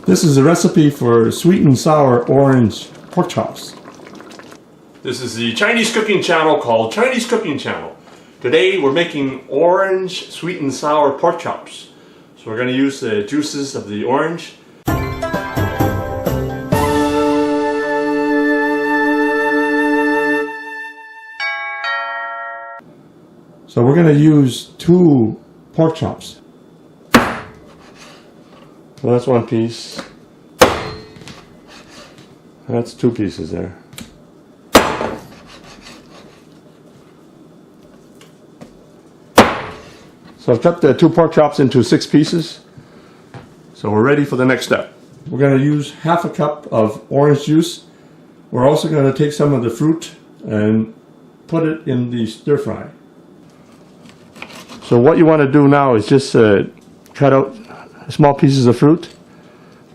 This is a recipe for sweet and sour orange pork chops. This is the Chinese cooking channel called Chinese Cooking Channel. Today we're making orange sweet and sour pork chops. So we're going to use the juices of the orange. So we're going to use 2 pork chops. So that's 1 piece. That's 2 pieces there. So I've cut the 2 pork chops into 6 pieces. So we're ready for the next step. We're going to use half a cup of orange juice. We're also going to take some of the fruit and put it in the stir fry. So what you want to do now is just cut out small pieces of fruit.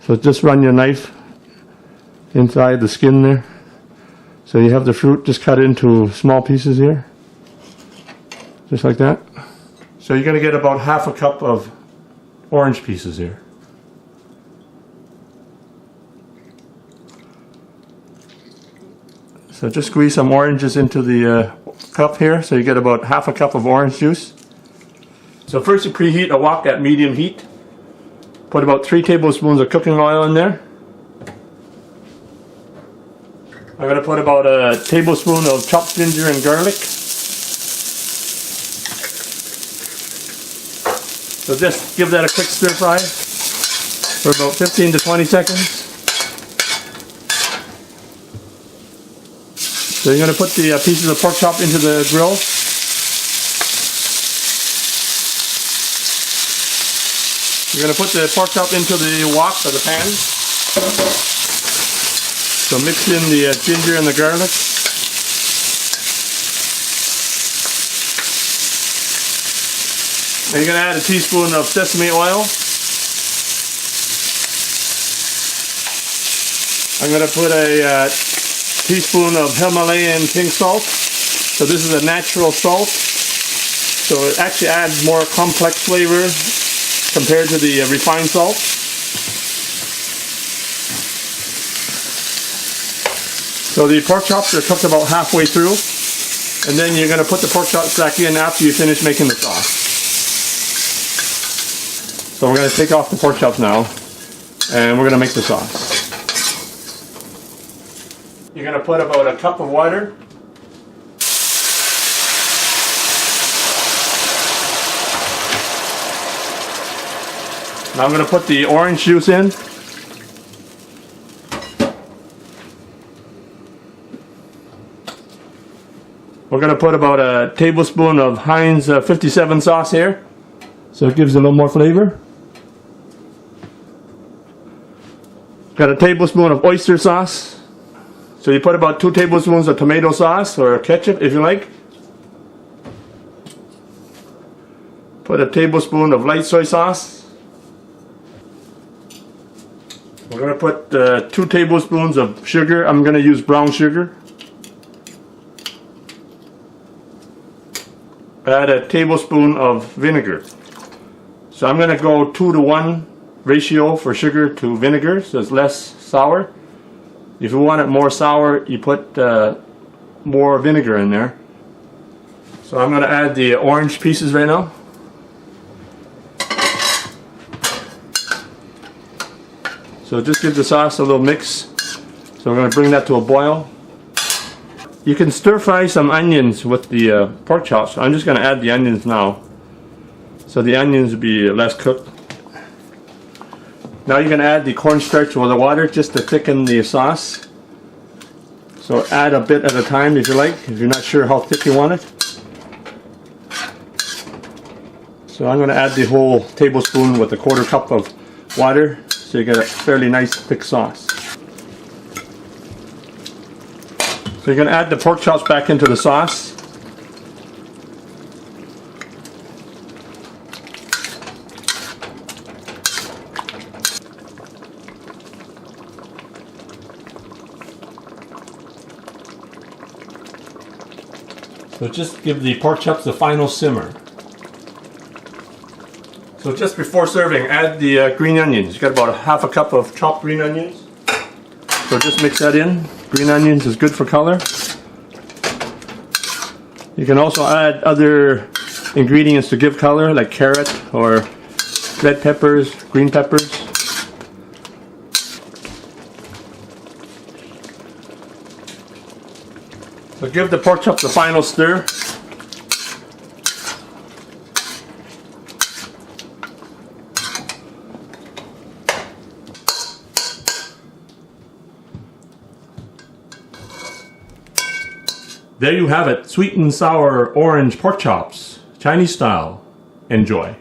So just run your knife inside the skin there. So you have the fruit, just cut it into small pieces here. Just like that. So you're going to get about half a cup of orange pieces here. So just squeeze some oranges into the cup here. So you get about half a cup of orange juice. So first you preheat a wok at medium heat. Put about 3 tablespoons of cooking oil in there. I'm going to put about a tablespoon of chopped ginger and garlic. So just give that a quick stir fry for about 15 to 20 seconds. So you're going to put the pieces of pork chop into the grill. You're going to put the pork chop into the wok or the pan. So mix in the ginger and the garlic. And you're going to add a teaspoon of sesame oil. I'm going to put a teaspoon of Himalayan pink salt. So this is a natural salt. So it actually adds more complex flavor compared to the refined salt. So the pork chops are cooked about halfway through, and then you're going to put the pork chops back in after you finish making the sauce. So we're going to take off the pork chops now, and we're going to make the sauce. You're going to put about a cup of water. Now I'm going to put the orange juice in. We're going to put about a tablespoon of Heinz 57 sauce here, so it gives it a little more flavor. Got a tablespoon of oyster sauce. So you put about 2 tablespoons of tomato sauce or ketchup if you like. Put a tablespoon of light soy sauce. We're going to put 2 tablespoons of sugar. I'm going to use brown sugar. Add a tablespoon of vinegar. So I'm going to go 2 to 1 ratio for sugar to vinegar, so it's less sour. If you want it more sour, you put more vinegar in there. So I'm going to add the orange pieces right now. So just give the sauce a little mix. So we're going to bring that to a boil. You can stir fry some onions with the pork chops. I'm just going to add the onions now. So the onions will be less cooked. Now you can add the cornstarch with the water just to thicken the sauce. So add a bit at a time if you like, if you're not sure how thick you want it. So I'm going to add the whole tablespoon with a 1/4 cup of water. So you get a fairly nice thick sauce. So you're going to add the pork chops back into the sauce. So just give the pork chops the final simmer. So just before serving, add the green onions. You got about half a cup of chopped green onions. So just mix that in. Green onions is good for color. You can also add other ingredients to give color, like carrot or red peppers, green peppers. So give the pork chop the final stir. There you have it, sweet and sour orange pork chops, Chinese style. Enjoy.